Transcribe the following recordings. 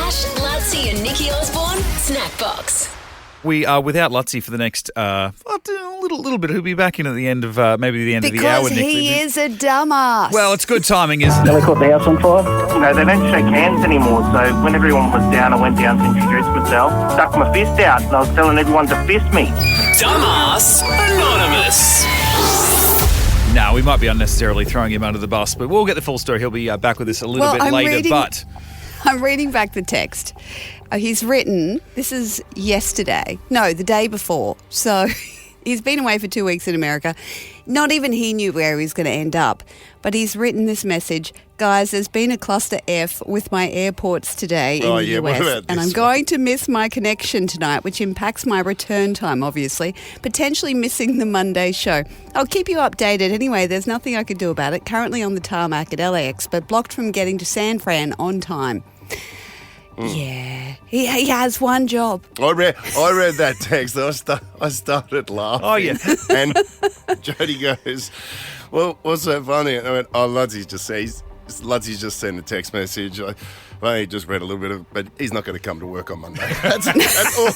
Ash, Lutzi and Nikki Osborne Snackbox. We are without Lutzi for the next a little bit. He'll be back in at the end of maybe the end of the hour. Because he is a dumbass. Well, it's good timing, isn't They it? caught the house on fire. No, they don't shake hands anymore, so when everyone was down, I went down to introduce myself, stuck my fist out, and I was telling everyone to fist me. Dumbass Anonymous. No, we might be unnecessarily throwing him under the bus, but we'll get the full story. He'll be back with us a little bit later. But I'm reading back the text. He's written, this is yesterday. No, the day before. So he's been away for 2 weeks in America. Not even he knew where he was going to end up. But he's written this message. Guys, there's been a cluster F with my airports today in the US. What about And this I'm going to miss my connection tonight, which impacts my return time, obviously. Potentially missing the Monday show. I'll keep you updated. Anyway, there's nothing I could do about it. Currently on the tarmac at LAX, but blocked from getting to San Fran on time. Yeah, he has one job. I read that text. I started laughing. Oh, yeah. And Jody goes, "Well, what's so funny?" And I went, "Oh, Lutzi's just sent a text message. Well, he just read a little bit of, but he's not going to come to work on Monday." That's all.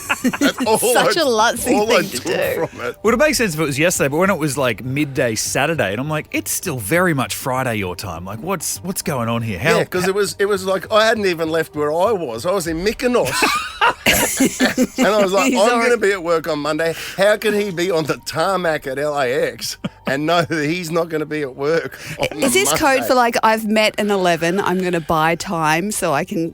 Such a Lutzi thing to do. From it. would it make sense if it was yesterday? But when it was like midday Saturday, and I'm like, it's still very much Friday your time. Like, what's going on here? Yeah, because it was like I hadn't even left where I was. I was in Mykonos. And I was like, He's I'm already- going to be at work on Monday. How can he be on the tarmac at LAX and know that he's not going to be at work on Is this Monday? code for like, I've met an 11, I'm going to buy time so I can,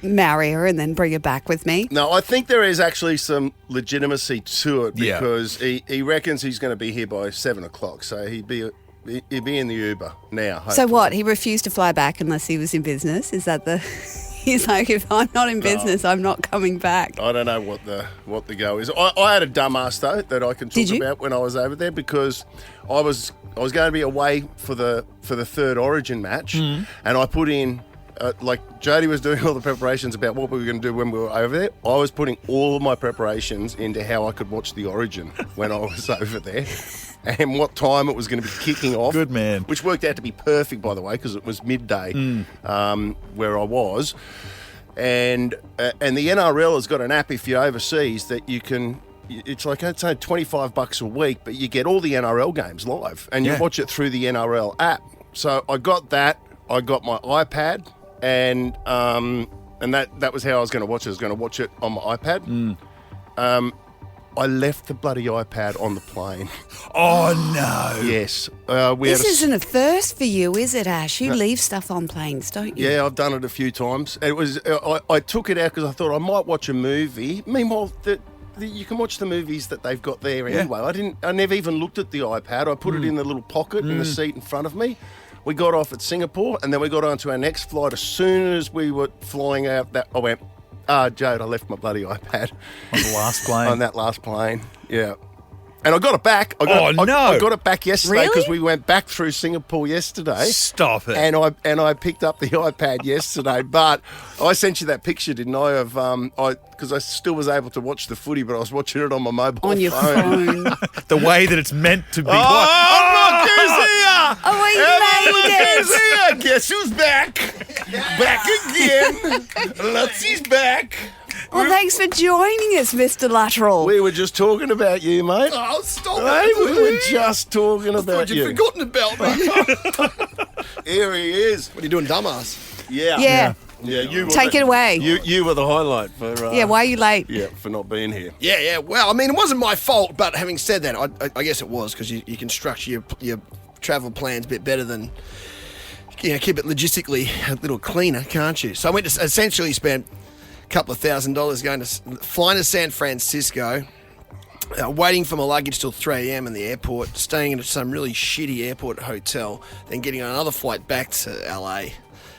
marry her and then bring her back with me? No, I think there is actually some legitimacy to it Yeah. because he reckons he's going to be here by 7 o'clock. So he'd be in the Uber now. So hopefully. what? He refused to fly back unless he was in business? Is that the... He's like, if I'm not in business, I'm not coming back. I don't know what the go is. I had a dumbass though that I can Did talk you? about when I was over there because I was going to be away for the third Origin match, and I put in like Jody was doing all the preparations about what we were going to do when we were over there. I was putting all of my preparations into how I could watch the Origin when I was over there. And what time it was going to be kicking off. Good man. Which worked out to be perfect, by the way, because it was midday where I was. And the NRL has got an app if you're overseas that you can... It's like, it's only $25 a week, but you get all the NRL games live. And you watch it through the NRL app. So I got that. I got my iPad. And that was how I was going to watch it. I was going to watch it on my iPad. I left the bloody iPad on the plane. Oh no! Yes. This isn't a first for you, is it, Ash? You leave stuff on planes, don't you? Yeah, I've done it a few times. It was I took it out because I thought I might watch a movie. Meanwhile, you can watch the movies that they've got there anyway. I never even looked at the iPad. I put it in the little pocket in the seat in front of me. We got off at Singapore, and then we got on to our next flight. As soon as we were flying out, I went, Jade, I left my bloody iPad On the last plane. on that last plane. Yeah. And I got it back. I got it back yesterday because we went back through Singapore yesterday. Stop it. And I picked up the iPad yesterday, but I sent you that picture, didn't I? Of because I still was able to watch the footy, but I was watching it on my mobile On your phone. the way that it's meant to be. Look who's here! Oh, we made Who's it! here? Guess who's back? Back again. Lutzie's back. Well, thanks for joining us, Mr. Lateral. We were just talking about you, mate. Oh, stop Hey, it. we were just talking about You'd you. forgotten about me. Here he is. What are you doing, dumbass? Yeah. Yeah, you were Take it away. You were the highlight for Why are you late? for not being here. Yeah. Well, I mean, it wasn't my fault, but having said that, I guess it was because you can structure your travel plans a bit better than, keep it logistically a little cleaner, can't you? So I went to essentially spent a couple of $1,000 flying to San Francisco, waiting for my luggage till 3 a.m. in the airport, staying in some really shitty airport hotel, then getting on another flight back to LA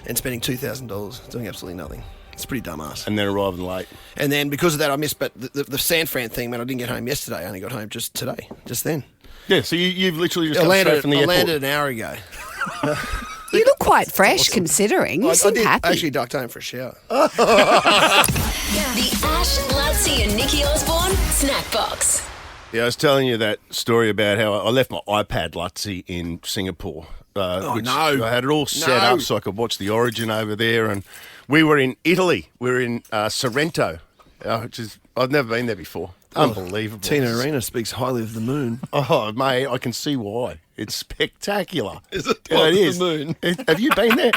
and spending $2,000 doing absolutely nothing. It's pretty dumbass. And then arriving late. And then because of that, I missed. But the San Fran thing, man, I didn't get home yesterday. I only got home just today, just then. Yeah, so you've literally just I come straight landed. from the I airport. landed an hour ago. You look quite fresh considering. You I seem did happy. actually ducked home for a shower. The Ash, Lutzi and Nikki Osborne Snackbox. Yeah, I was telling you that story about how I left my iPad Lutzi in Singapore. Oh, which no. I had it all set No. up so I could watch the Origin over there, and We were in Italy. We were in Sorrento, which is I've never been there before. Unbelievable. Tina Arena speaks highly of the moon. Oh, mate, I can see why. It's spectacular. Is it? Yeah, What, it the is. moon? Have you been there?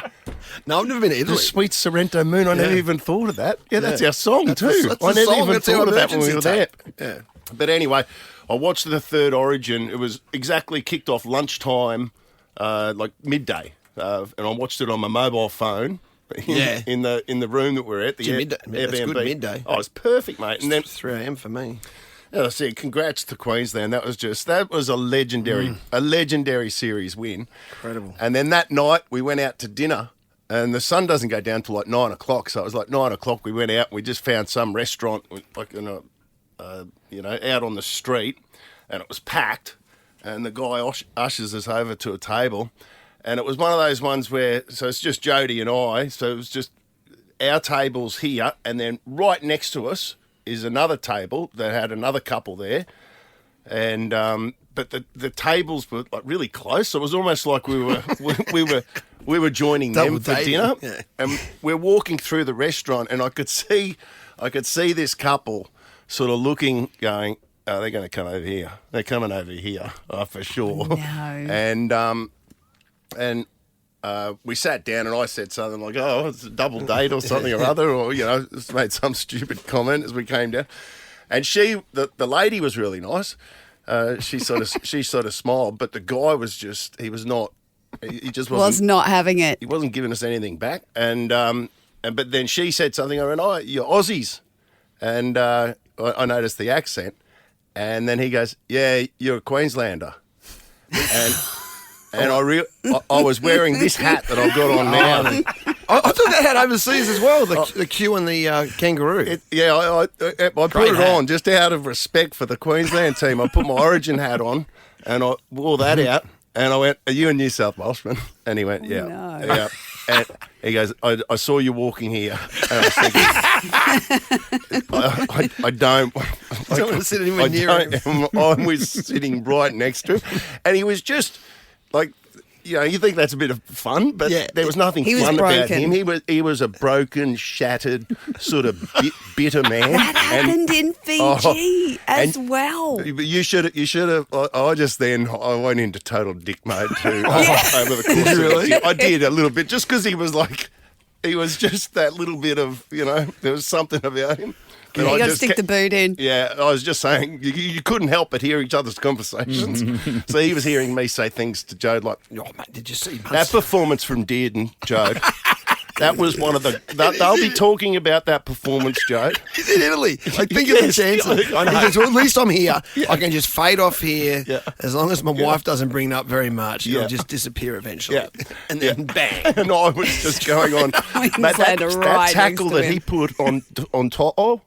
No, I've never been to The Italy. sweet Sorrento moon. I never Yeah. even thought of that. Yeah, that's Yeah. our song That's too. the I never song. even That's our thought of that when we were emergency there. tape. Yeah. But anyway, I watched the third Origin. It was exactly kicked off lunchtime, like midday, and I watched it on my mobile phone. Yeah. in the room that we're at, the Gee, that's Airbnb. good midday. Oh, it's perfect, mate. And then 3 a.m. for me. as I said, congrats to Queensland. That was a legendary series win. Incredible. And then that night we went out to dinner, and the sun doesn't go down till like 9 o'clock. So it was like 9 o'clock. We went out and we just found some restaurant, like out on the street, and it was packed. And the guy ushers us over to a table, and it was one of those ones where it's just Jody and I. So it was just our tables here, and then right next to us is another table that had another couple there, and but the tables were like really close, so it was almost like we were joining them Double for dating, dinner. yeah. And we're walking through the restaurant, and I could see this couple sort of looking, going, "Oh, they're going to come over here. They're coming over here, for sure." No. And we sat down, and I said something like, "Oh, it's a double date or something or other," or just made some stupid comment as we came down. And the lady was really nice. She sort of smiled, but the guy was he was not. He just Was not having it. He wasn't giving us anything back. And but then she said something. I went, "Oh, you're Aussies," and I noticed the accent. And then he goes, "Yeah, you're a Queenslander," and I was wearing this hat that I've got on now. I thought they had overseas as well, the Q and the kangaroo. I put Great it hat. on just out of respect for the Queensland team. I put my Origin hat on, and I wore that out. And I went, "Are you a New South Welshman?" And he went, "Yeah, no. yeah." And he goes, I saw you walking here." And I was thinking, I don't. Don't want to sit anywhere near him. I was sitting right next to him, and he was just like, you think that's a bit of fun, but Yeah. there was nothing He was fun about broken. him. He was a broken, shattered, sort of bitter man. That happened in Fiji as and- well. But you should have. I went into total dick mode too over the course. really? I did a little bit, just because he was just that little bit of, there was something about him. that You I got to just stick the boot in. Yeah, I was just saying, you couldn't help but hear each other's conversations. So he was hearing me say things to Jode like, Oh, mate, did you see that performance from Dearden, Jode. That was one of they'll be talking about that performance, Jode. He's in Italy. Like, think of the Yes, chances. I know. He goes, well, at least I'm here. I can just fade off here. Yeah. As long as my wife doesn't bring it up very much, Yeah. it'll just disappear eventually. Yeah. And then bang. And I was just going on. But that right tackle next to that he him. put on top,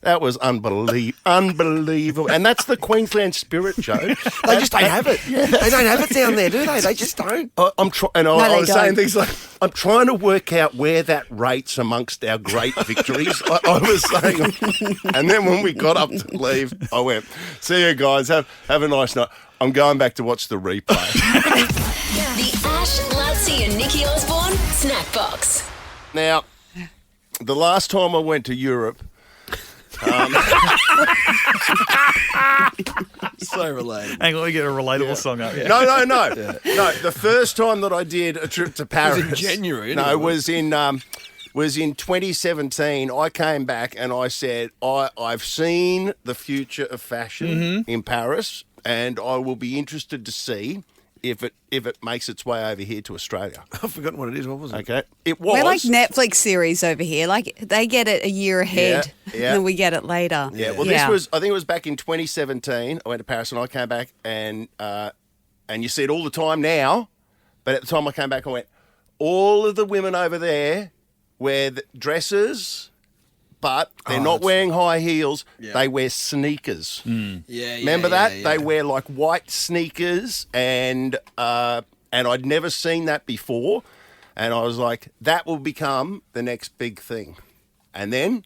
that was unbelievable. And that's the Queensland spirit, Joe. They just don't have it. They don't have it down there, do they? They just don't. I they was saying don't. things like, I'm trying to work out where that rates amongst our great victories. I was saying, and then when we got up to leave, I went, "See you guys, have a nice night. I'm going back to watch the replay." The Ash, Lutzi and Nikki Osborne Snackbox. Now, the last time I went to Europe, So related. Hang on, we get a relatable song up. Yeah. No. No, the first time that I did a trip to Paris. in January, No, anyway. was in 2017. I came back and I said, I've seen the future of fashion in Paris, and I will be interested to see if it makes its way over here to Australia. I've forgotten what it is. What was it? Okay. It was. We're like Netflix series over here. Like they get it a year ahead, Yeah. and then we get it later. Yeah, well, this was, I think it was back in 2017. I went to Paris and I came back, and you see it all the time now, but at the time I came back, I went, all of the women over there wear dresses, but they're not wearing high heels. Yeah. They wear sneakers. Yeah. Remember that? They wear like white sneakers, and I'd never seen that before, and I was like, that will become the next big thing, and then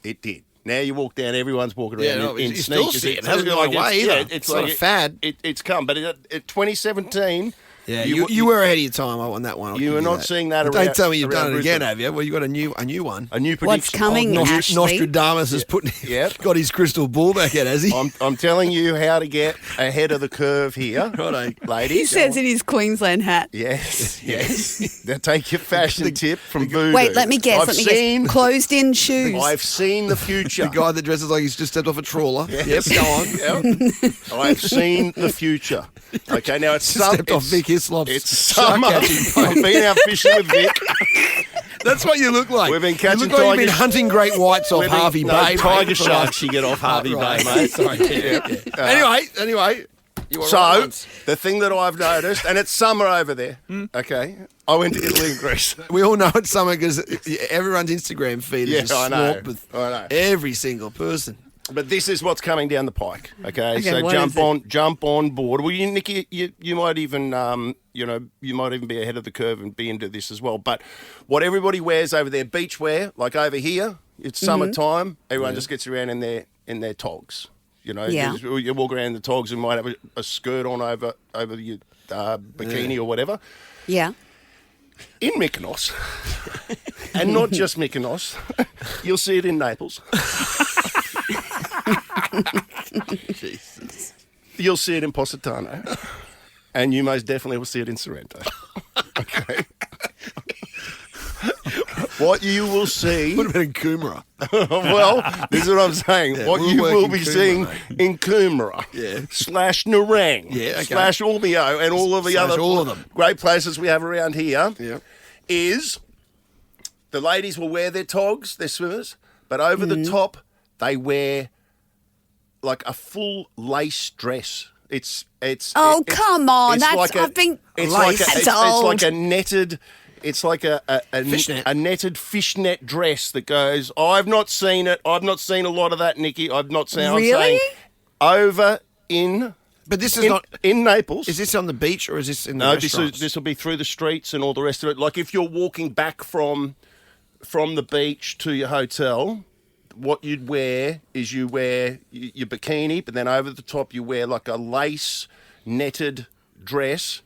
it did. Now you walk down, everyone's walking around Yeah, no, in you still sneakers. see it. It hasn't gone away either. It's not a fad. It's come, but 2017, Yeah, you were ahead of your time on that one. I'll You give were not that. seeing that But around. Don't tell me you've done it around again, Brisbane. have you? Well, you got a new one. A new prediction. What's coming, Ashley? Nostradamus has got his crystal ball back out, has he? I'm telling you how to get ahead of the curve here, ladies. He says in his Queensland hat. Yes. Now take your fashion tip from Voodoo. Wait, let me guess. I've Closed-in shoes. I've seen the future. The guy that dresses like he's just stepped off a trawler. Yes. Yep, go on. Yep. I've seen the future. Okay, now it's Stepped off Vic Hislop's It's shark summer. catching I've been out fishing with Vic. That's what you look like. We've been you catching look like you've been tigers. hunting great whites off We've been- Harvey no, Bay. tiger mate, for the sharks last- you get off Harvey right. Bay, mate. Sorry. Anyway. You were right So, once. the thing that I've noticed, and it's summer over there, okay? I went to Italy and Greece. We all know it's summer because everyone's Instagram feed is just I know. swamped with I know. every single person. But this is what's coming down the pike, okay? So what is it? jump on board. Well, Nikki, you might even you might even be ahead of the curve and be into this as well. But what everybody wears over there, beach wear, like over here, it's summertime. Everyone just gets around in their togs. You know, Yeah. you walk around in the togs and might have a skirt on over your bikini or whatever. Yeah. In Mykonos, and not just Mykonos, you'll see it in Naples. You'll see it in Positano, and you most definitely will see it in Sorrento. Okay. What you will see. What about in Coomera? Well, this is what I'm saying. Yeah, what we'll you work will in be Coomera, seeing mate. in Coomera, / Nerang, / Ormeo, and all of the other all of them. great places we have around here, Yeah. is the ladies will wear their togs, their swimmers, but over the top they wear like a full lace dress. Oh, come on. It's That's like I've been it's like a, That's it's old. like a netted. It's like a Fishnet. a netted fishnet dress that goes. I've not seen it. I've not seen a lot of that, Nikki. I've not seen. Really? I'm saying over in But this is not. in Naples. Is this on the beach or is this in the No, restaurants? this will be through the streets and all the rest of it. Like if you're walking back from the beach to your hotel, what you'd wear is you wear your bikini, but then over the top you wear like a lace netted dress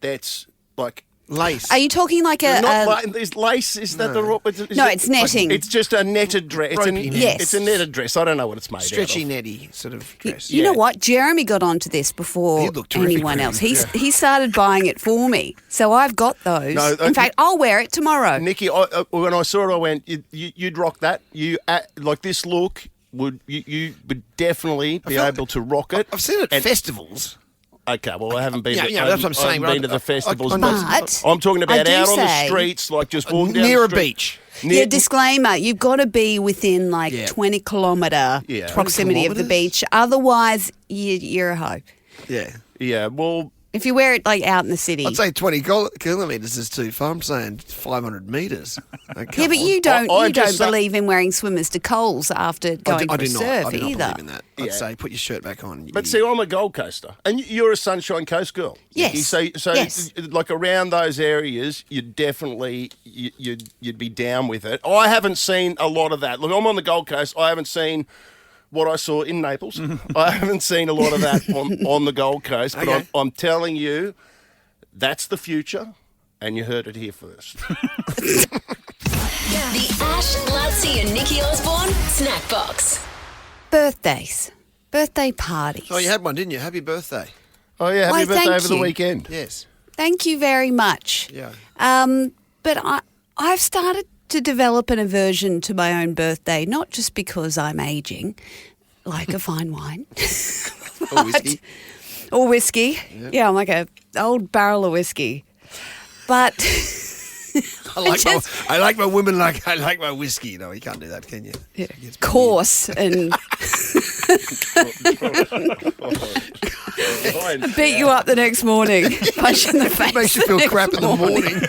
that's like. Lace. Are you talking like Is lace? Is that the wrong? No, it's netting. It's just a netted dress. It's Ropey net. Yes. it's a netted dress. I don't know what it's made Stretchy out of. netty sort of dress. You know what? Jeremy got onto this before He looked terrific, anyone man. else. He started buying it for me, so I've got those. No, In fact, I'll wear it tomorrow. Nikki, when I saw it, I went, "You'd rock that. Like this look you would definitely be able to rock it." I've seen it at And- festivals. Okay, well, I haven't been. Yeah, to, yeah, that's what I'm saying, I haven't but been to the festivals, But I'm talking I about do out on the say- streets, like just walking down Near the a street. beach. Yeah, disclaimer, you've got to be within like Yeah. 20 kilometre Yeah. proximity of the 20 beach. Otherwise, you're a hoe. Yeah. Yeah, well, If you wear it like out in the city. I'd say 20 kilometres is too far. I'm saying 500 metres. Yeah, but you don't I'm you just don't saying- believe in wearing swimmers to Coles after going I for a do not. surf I do not either. believe in that. I'd say put your shirt back on. but see, I'm a Gold Coaster, and you're a Sunshine Coast girl. Yes. Nikki. So Yes. like around those areas, you'd definitely you'd be down with it. I haven't seen a lot of that. Look, I'm on the Gold Coast. I haven't seen what I saw in Naples. I haven't seen a lot of that on the Gold Coast. But Okay. I'm telling you, that's the future, and you heard it here first. The Ash, Lutzi and Nikki Osborne Snackbox. Birthdays. Birthday parties. Oh, you had one, didn't you? Happy birthday. Oh yeah, Why, happy birthday thank over the you. weekend. Yes. Thank you very much. Yeah. But I've started to develop an aversion to my own birthday, not just because I'm aging, like a fine wine. Or whiskey. Or whiskey. Yeah, I'm like an old barrel of whiskey. But I like, just- I like my women like I like my whiskey. No, you can't do that, can you? yeah, coarse and beat you up the next morning, punch you in the face. Makes you feel next crap in the morning.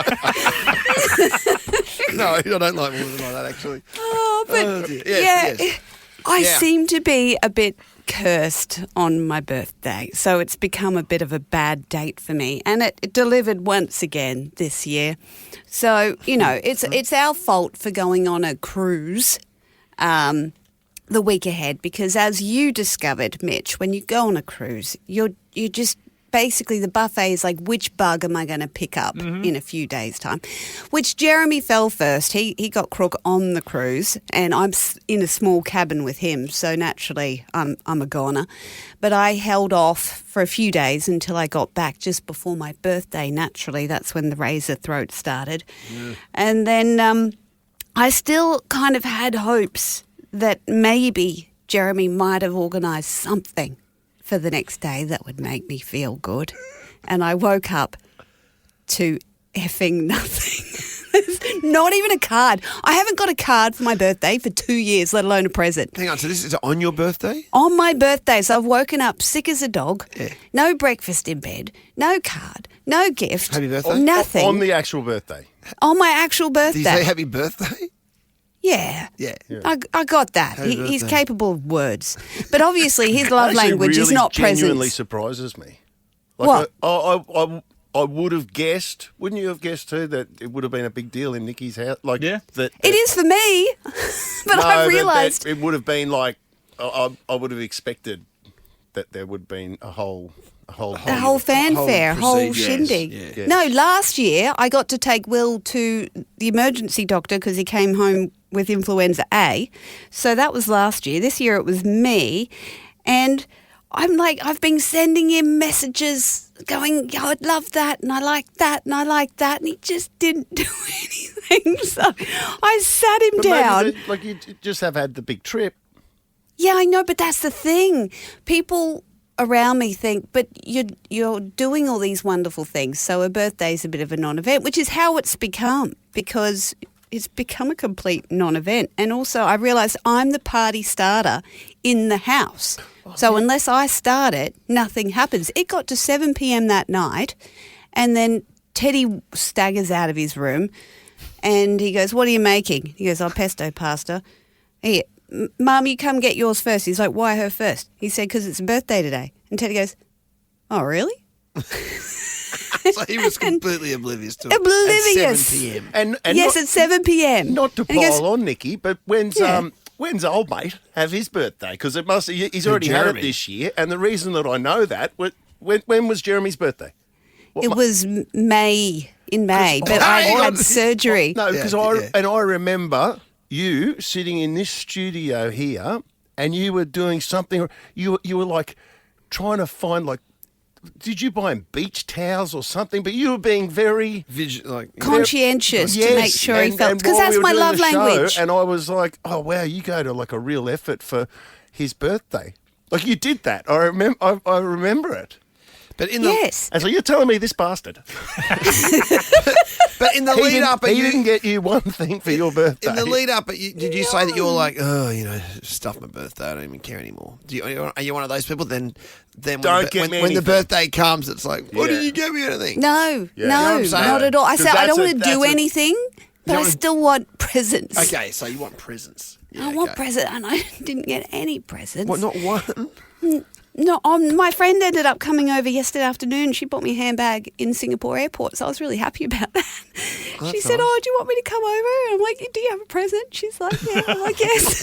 No, I don't like women like that, actually. Oh, but Oh, dear. Yes, yes. I Yeah. seem to be a bit cursed on my birthday, so it's become a bit of a bad date for me, and it delivered once again this year. So it's our fault for going on a cruise the week ahead, because as you discovered, Mitch, when you go on a cruise, you're just basically the buffet is like, which bug am I going to pick up in a few days' time? Which Jeremy fell first. He got crook on the cruise, and I'm in a small cabin with him, so naturally I'm a goner. But I held off for a few days until I got back just before my birthday. Naturally, that's when the razor throat started. And then I still kind of had hopes that maybe Jeremy might have organised something for the next day that would make me feel good. And I woke up to effing nothing. Not even a card. I haven't got a card for my birthday for 2 years, let alone a present. Hang on, so this is on your birthday? On my birthday. So I've woken up sick as a dog. Yeah. No breakfast in bed. No card. No gift. Happy birthday? Nothing. On the actual birthday. On my actual birthday. Did you say happy birthday? Yeah. Yeah. I got that. He's capable of words. But obviously his love language really is not genuinely presents. surprises me. Like What? I would have guessed, wouldn't you have guessed too, that it would have been a big deal in Nikki's house? Like, Yeah. that It is for me. But I realised. it would have been like, I would have expected that there would have been a whole the whole fanfare, whole procedure. shindig. Yeah. No, last year I got to take Will to the emergency doctor because he came home with influenza A. So that was last year. This year it was me. And I'm like, I've been sending him messages going, oh, I'd love that and I like that and I like that. And he just didn't do anything. So I sat him down. Like you just have had the big trip. Yeah, I know, but that's the thing. People around me think, but you're doing all these wonderful things, so a birthday's a bit of a non-event, which is how it's become, because it's become a complete non-event. And also I realised I'm the party starter in the house. So unless I start it, nothing happens. It got to 7 p.m. that night, and then Teddy staggers out of his room and he goes, what are you making? He goes, pesto pasta. Here, Mum, you come get yours first. He's like, why her first? He said, because it's a birthday today. And Teddy goes, oh, really? So he was completely oblivious to it. Oblivious. At 7 p.m. And Yes, not, at 7 p.m. not to And he pile goes, on Nikki, but when's old mate have his birthday? Because he's already had it Jeremy. this year. And the reason that I know that, when was Jeremy's birthday? It was in May, but I had surgery. No, because I remember you sitting in this studio here, and you were doing something. You were like trying to find, like, did you buy him beach towels or something? But you were being very conscientious to Yes, make sure he felt, and because while that's we were my doing love the show, language. and I was like, oh wow, you go to like a real effort for his birthday. Like you did that. I remember it. But in the Yes. And so you're telling me this bastard, but in the lead up, he didn't get you one thing for your birthday. in the lead up, did you say that you were like, oh, stuff my birthday, I don't even care anymore? Are you one of those people? Then Don't when, get me when the anything. birthday comes, it's like, what Yeah. did you get me anything? No, You know what I'm saying? not at all. I 'Cause said I don't that's want to do that's anything, but I still want presents. Okay, so you want presents. Yeah, I want okay. presents, and I didn't get any presents. What, not one? No, my friend ended up coming over yesterday afternoon. She bought me a handbag in Singapore airport, so I was really happy about that. She that's said, nice. "Oh, do you want me to come over?" And I'm like, "Do you have a present?" She's like, "Yeah." I'm like, "Yes,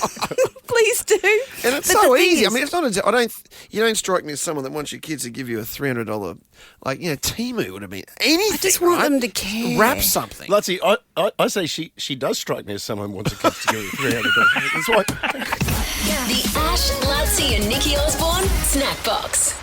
please do." And it's But so the thing easy. is- I mean, it's not. You don't strike me as someone that wants your kids to give you a $300, like Timu would have been anything. I just want right? them to care. Wrap something. Lutsy, I say she does strike me as someone who wants a kid to give her $300. That's why. The Ash, Lutzi and Nikki Osborne Snackbox.